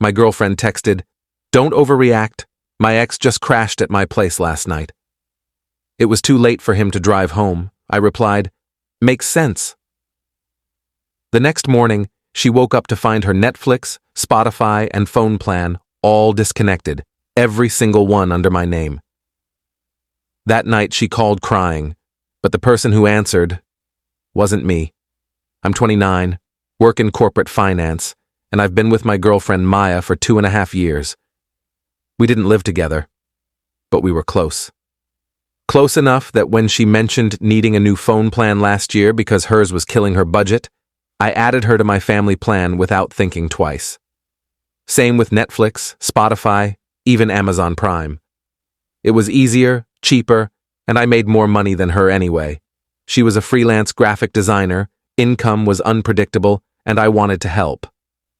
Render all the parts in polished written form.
My girlfriend texted, "Don't overreact. My ex just crashed at my place last night." It was too late for him to drive home. I replied, "Makes sense." The next morning, she woke up to find her Netflix, Spotify, and phone plan all disconnected, every single one under my name. That night she called crying, but the person who answered wasn't me. I'm 29, work in corporate finance, and I've been with my girlfriend Maya for 2.5 years. We didn't live together, but we were close. Close enough that when she mentioned needing a new phone plan last year because hers was killing her budget, I added her to my family plan without thinking twice. Same with Netflix, Spotify, even Amazon Prime. It was easier, cheaper, and I made more money than her anyway. She was a freelance graphic designer, income was unpredictable, and I wanted to help.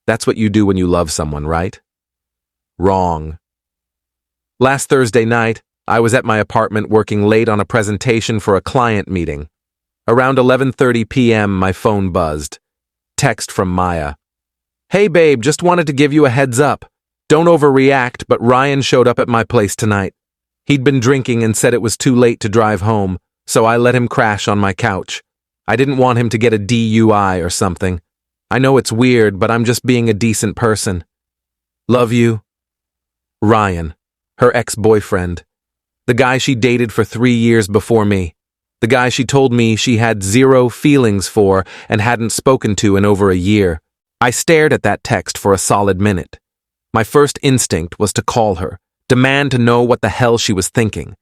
That's what you do when you love someone, right? Wrong. Last Thursday night, I was at my apartment working late on a presentation for a client meeting. Around 11:30 p.m., my phone buzzed. Text from Maya. "Hey babe, just wanted to give you a heads up. Don't overreact, but Ryan showed up at my place tonight. He'd been drinking and said it was too late to drive home, so I let him crash on my couch. I didn't want him to get a DUI or something. I know it's weird, but I'm just being a decent person. Love you." Ryan, her ex-boyfriend. The guy she dated for 3 years before me. The guy she told me she had zero feelings for and hadn't spoken to in over a year. I stared at that text for a solid minute. My first instinct was to call her, demand to know what the hell she was thinking.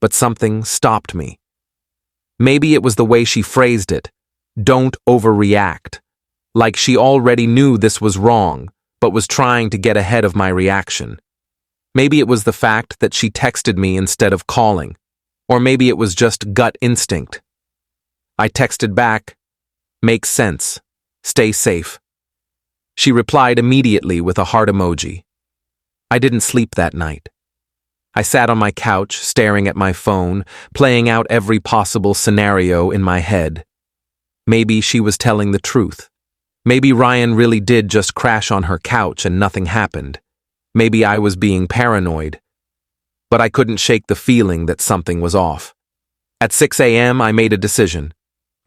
But something stopped me. Maybe it was the way she phrased it. Don't overreact. Like she already knew this was wrong, but was trying to get ahead of my reaction. Maybe it was the fact that she texted me instead of calling. Or maybe it was just gut instinct. I texted back, "Makes sense. Stay safe." She replied immediately with a heart emoji. I didn't sleep that night. I sat on my couch, staring at my phone, playing out every possible scenario in my head. Maybe she was telling the truth. Maybe Ryan really did just crash on her couch and nothing happened. Maybe I was being paranoid. But I couldn't shake the feeling that something was off. At 6 a.m., I made a decision.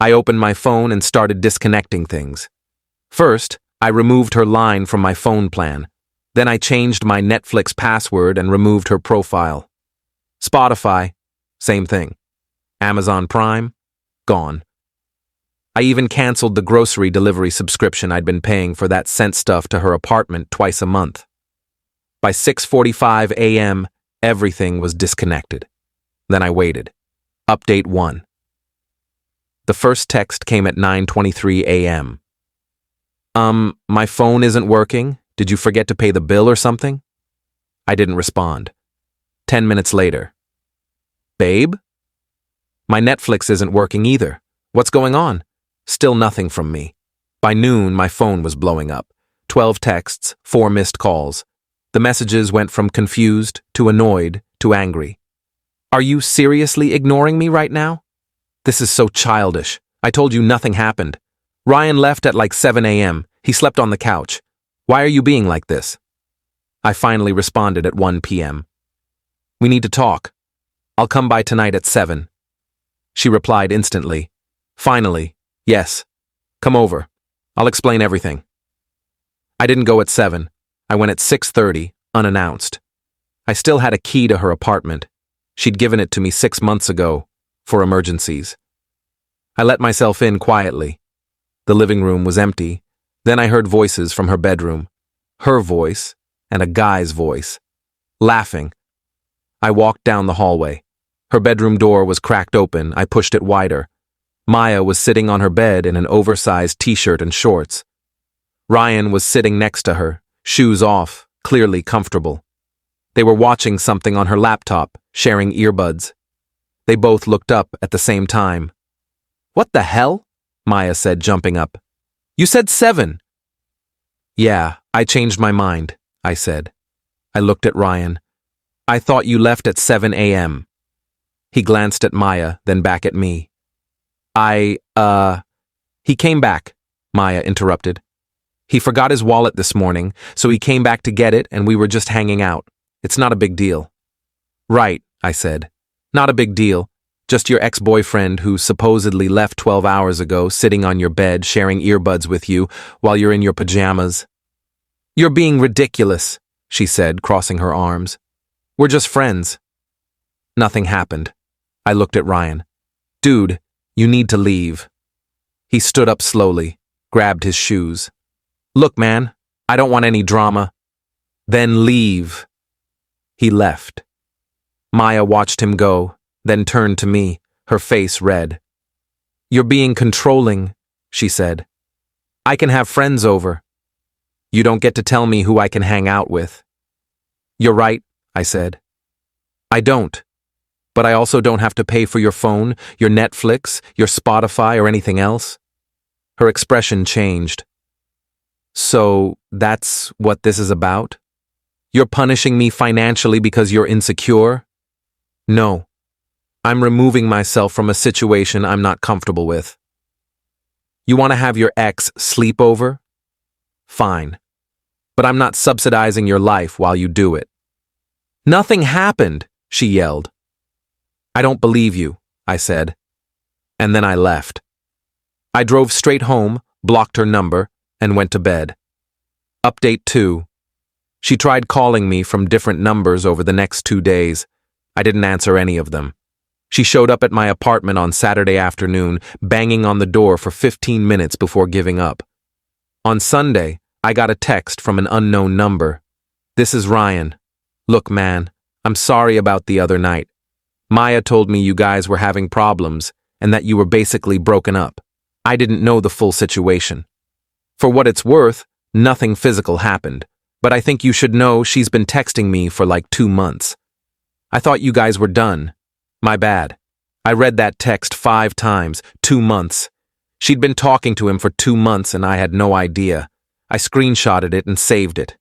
I opened my phone and started disconnecting things. First, I removed her line from my phone plan. Then I changed my Netflix password and removed her profile. Spotify, same thing. Amazon Prime, gone. I even canceled the grocery delivery subscription I'd been paying for that sent stuff to her apartment twice a month. By 6:45 a.m., everything was disconnected. Then I waited. Update 1. The first text came at 9:23 a.m. My phone isn't working. Did you forget to pay the bill or something? I didn't respond. 10 minutes later. Babe? My Netflix isn't working either. What's going on? Still nothing from me. By noon, my phone was blowing up. 12 texts, 4 missed calls. The messages went from confused to annoyed to angry. Are you seriously ignoring me right now? This is so childish. I told you nothing happened. Ryan left at like 7 a.m. He slept on the couch. Why are you being like this? I finally responded at 1 p.m. We need to talk. I'll come by tonight at 7. She replied instantly. Finally, yes. Come over. I'll explain everything. I didn't go at 7. I went at 6:30, unannounced. I still had a key to her apartment. She'd given it to me 6 months ago, for emergencies. I let myself in quietly. The living room was empty. Then I heard voices from her bedroom. Her voice and a guy's voice. Laughing. I walked down the hallway. Her bedroom door was cracked open. I pushed it wider. Maya was sitting on her bed in an oversized t-shirt and shorts. Ryan was sitting next to her, shoes off, clearly comfortable. They were watching something on her laptop, sharing earbuds. They both looked up at the same time. What the hell? Maya said, jumping up. You said 7. Yeah, I changed my mind, I said. I looked at Ryan. I thought you left at 7 a.m. He glanced at Maya, then back at me. He came back, Maya interrupted. He forgot his wallet this morning, so he came back to get it and we were just hanging out. It's not a big deal. Right, I said. Not a big deal. Just your ex-boyfriend who supposedly left 12 hours ago sitting on your bed sharing earbuds with you while you're in your pajamas. You're being ridiculous, she said, crossing her arms. We're just friends. Nothing happened. I looked at Ryan. Dude, you need to leave. He stood up slowly, grabbed his shoes. Look, man, I don't want any drama. Then leave. He left. Maya watched him go, then turned to me, her face red. You're being controlling, she said. I can have friends over. You don't get to tell me who I can hang out with. You're right, I said. I don't. But I also don't have to pay for your phone, your Netflix, your Spotify, or anything else. Her expression changed. So, that's what this is about? You're punishing me financially because you're insecure? No. I'm removing myself from a situation I'm not comfortable with. You want to have your ex sleep over? Fine. But I'm not subsidizing your life while you do it. Nothing happened, she yelled. I don't believe you, I said. And then I left. I drove straight home, blocked her number, and went to bed. Update 2. She tried calling me from different numbers over the next 2 days. I didn't answer any of them. She showed up at my apartment on Saturday afternoon, banging on the door for 15 minutes before giving up. On Sunday, I got a text from an unknown number. This is Ryan. Look, man, I'm sorry about the other night. Maya told me you guys were having problems and that you were basically broken up. I didn't know the full situation. For what it's worth, nothing physical happened, but I think you should know she's been texting me for like 2 months. I thought you guys were done. My bad. I read that text 5 times, 2 months. She'd been talking to him for 2 months and I had no idea. I screenshotted it and saved it.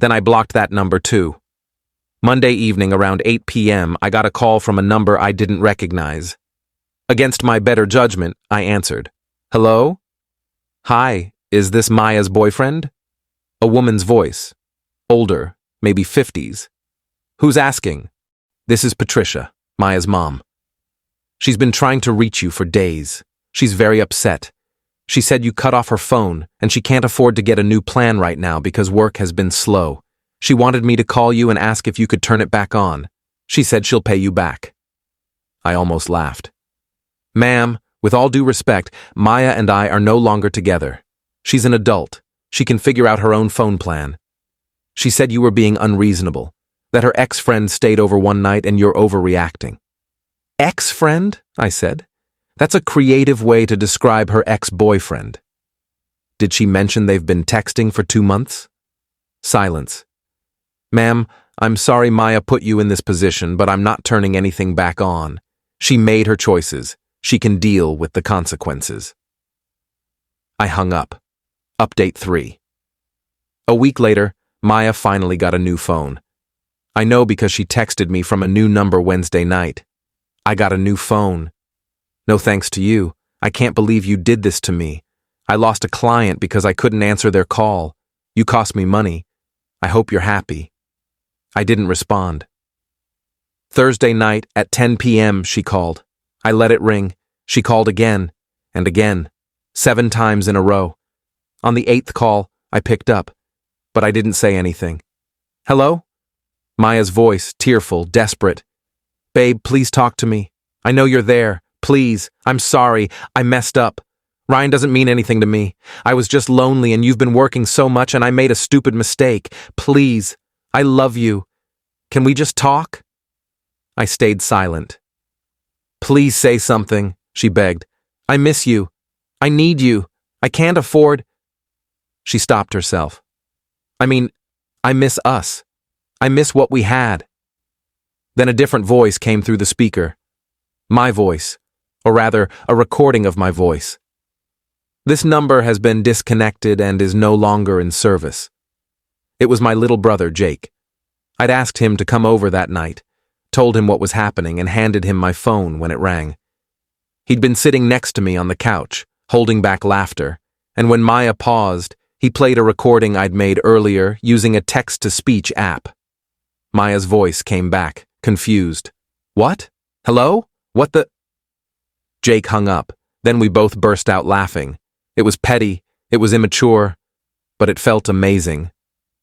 Then I blocked that number too. Monday evening around 8 p.m., I got a call from a number I didn't recognize. Against my better judgment, I answered. Hello? Hi, is this Maya's boyfriend? A woman's voice. Older, maybe 50s. Who's asking? This is Patricia, Maya's mom. She's been trying to reach you for days. She's very upset. She said you cut off her phone, and she can't afford to get a new plan right now because work has been slow. She wanted me to call you and ask if you could turn it back on. She said she'll pay you back. I almost laughed. Ma'am, with all due respect, Maya and I are no longer together. She's an adult. She can figure out her own phone plan. She said you were being unreasonable, that her ex-friend stayed over one night and you're overreacting. Ex-friend? I said. That's a creative way to describe her ex-boyfriend. Did she mention they've been texting for 2 months? Silence. Ma'am, I'm sorry Maya put you in this position, but I'm not turning anything back on. She made her choices. She can deal with the consequences. I hung up. Update 3. A week later, Maya finally got a new phone. I know because she texted me from a new number Wednesday night. I got a new phone. No thanks to you. I can't believe you did this to me. I lost a client because I couldn't answer their call. You cost me money. I hope you're happy. I didn't respond. Thursday night at 10 p.m. she called. I let it ring. She called again and again, 7 times in a row. On the 8th call, I picked up, but I didn't say anything. Hello? Maya's voice, tearful, desperate. Babe, please talk to me. I know you're there. Please. I'm sorry. I messed up. Ryan doesn't mean anything to me. I was just lonely and you've been working so much and I made a stupid mistake. Please. I love you. Can we just talk? I stayed silent. Please say something, she begged. I miss you. I need you. I can't afford. She stopped herself. I miss us. I miss what we had. Then a different voice came through the speaker. My voice, or rather, a recording of my voice. This number has been disconnected and is no longer in service. It was my little brother, Jake. I'd asked him to come over that night, told him what was happening, and handed him my phone when it rang. He'd been sitting next to me on the couch, holding back laughter, and when Maya paused, He played a recording I'd made earlier using a text-to-speech app. Maya's voice came back, confused. What? Hello? What the? Jake hung up. Then we both burst out laughing. It was petty, it was immature, but it felt amazing.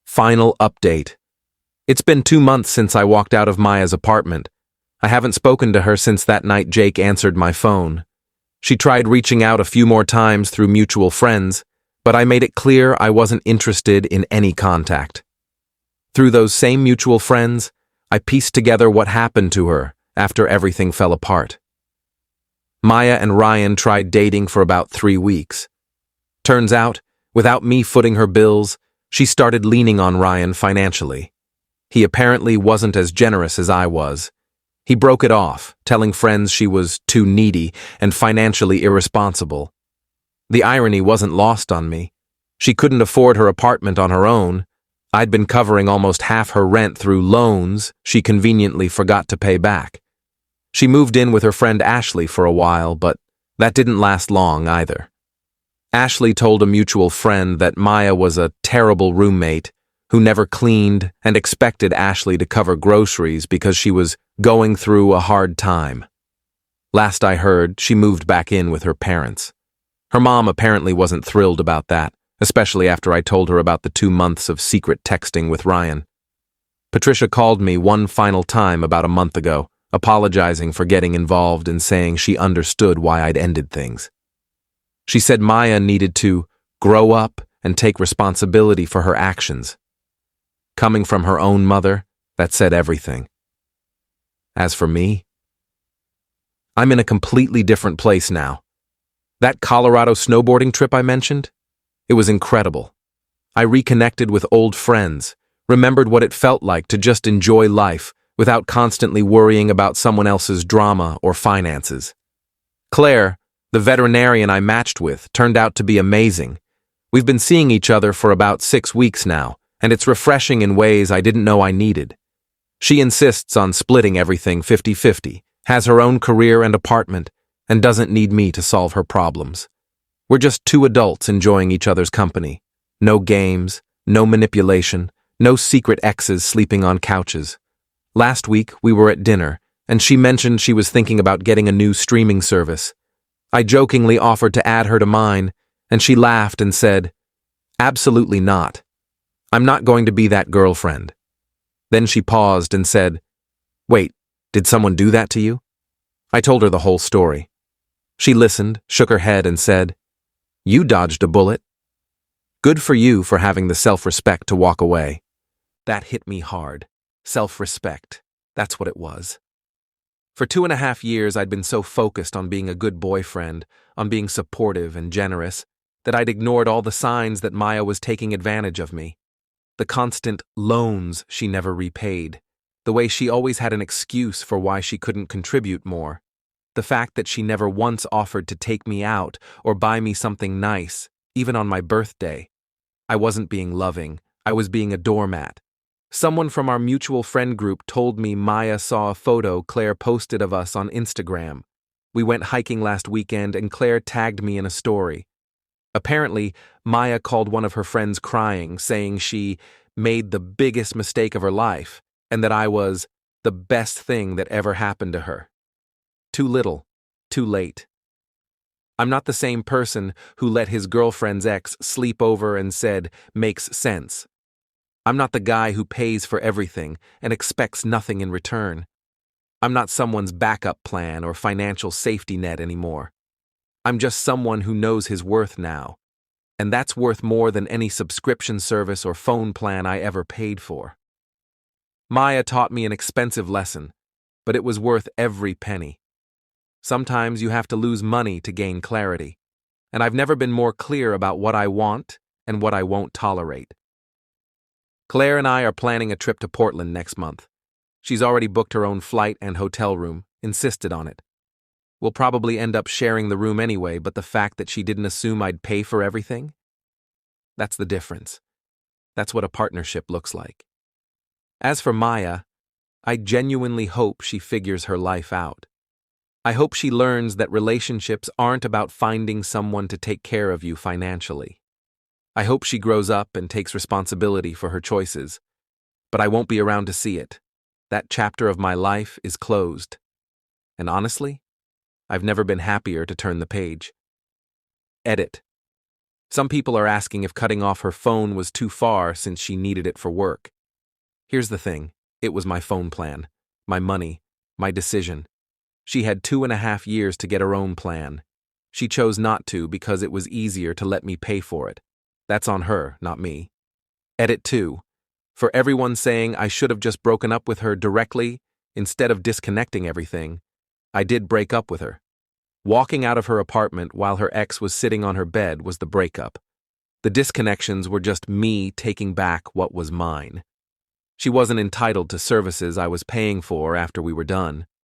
Final update. It's been 2 months since I walked out of Maya's apartment. I haven't spoken to her since that night Jake answered my phone. She tried reaching out a few more times through mutual friends, but I made it clear I wasn't interested in any contact. Through those same mutual friends, I pieced together what happened to her after everything fell apart. Maya and Ryan tried dating for about 3 weeks. Turns out, without me footing her bills, she started leaning on Ryan financially. He apparently wasn't as generous as I was. He broke it off, telling friends she was too needy and financially irresponsible. The irony wasn't lost on me. She couldn't afford her apartment on her own. I'd been covering almost half her rent through loans she conveniently forgot to pay back. She moved in with her friend Ashley for a while, but that didn't last long either. Ashley told a mutual friend that Maya was a terrible roommate who never cleaned and expected Ashley to cover groceries because she was going through a hard time. Last I heard, she moved back in with her parents. Her mom apparently wasn't thrilled about that, especially after I told her about the 2 months of secret texting with Ryan. Patricia called me one final time about a month ago, apologizing for getting involved and saying she understood why I'd ended things. She said Maya needed to grow up and take responsibility for her actions. Coming from her own mother, that said everything. As for me, I'm in a completely different place now. That Colorado snowboarding trip I mentioned, it was incredible. I reconnected with old friends, remembered what it felt like to just enjoy life without constantly worrying about someone else's drama or finances. Claire, the veterinarian I matched with, turned out to be amazing. We've been seeing each other for about 6 weeks now, and it's refreshing in ways I didn't know I needed. She insists on splitting everything 50-50, has her own career and apartment, and doesn't need me to solve her problems. We're just 2 adults enjoying each other's company. No games, no manipulation, no secret exes sleeping on couches. Last week, we were at dinner, and she mentioned she was thinking about getting a new streaming service. I jokingly offered to add her to mine, and she laughed and said, "Absolutely not. I'm not going to be that girlfriend." Then she paused and said, "Wait, did someone do that to you?" I told her the whole story. She listened, shook her head, and said, "You dodged a bullet. Good for you for having the self-respect to walk away." That hit me hard. Self-respect. That's what it was. For 2.5 years, I'd been so focused on being a good boyfriend, on being supportive and generous, that I'd ignored all the signs that Maya was taking advantage of me. The constant loans she never repaid, the way she always had an excuse for why she couldn't contribute more, the fact that she never once offered to take me out or buy me something nice, even on my birthday. I wasn't being loving, I was being a doormat. Someone from our mutual friend group told me Maya saw a photo Claire posted of us on Instagram. We went hiking last weekend and Claire tagged me in a story. Apparently, Maya called one of her friends crying, saying she made the biggest mistake of her life and that I was the best thing that ever happened to her. Too little, too late. I'm not the same person who let his girlfriend's ex sleep over and said, "Makes sense." I'm not the guy who pays for everything and expects nothing in return. I'm not someone's backup plan or financial safety net anymore. I'm just someone who knows his worth now, and that's worth more than any subscription service or phone plan I ever paid for. Maya taught me an expensive lesson, but it was worth every penny. Sometimes you have to lose money to gain clarity, and I've never been more clear about what I want and what I won't tolerate. Claire and I are planning a trip to Portland next month. She's already booked her own flight and hotel room, insisted on it. We'll probably end up sharing the room anyway, but the fact that she didn't assume I'd pay for everything? That's the difference. That's what a partnership looks like. As for Maya, I genuinely hope she figures her life out. I hope she learns that relationships aren't about finding someone to take care of you financially. I hope she grows up and takes responsibility for her choices, but I won't be around to see it. That chapter of my life is closed. And honestly, I've never been happier to turn the page. Edit. Some people are asking if cutting off her phone was too far since she needed it for work. Here's the thing. It was my phone plan, my money, my decision. She had 2.5 years to get her own plan. She chose not to because it was easier to let me pay for it. That's on her, not me. Edit 2. For everyone saying I should have just broken up with her directly instead of disconnecting everything, I did break up with her. Walking out of her apartment while her ex was sitting on her bed was the breakup. The disconnections were just me taking back what was mine. She wasn't entitled to services I was paying for after we were done.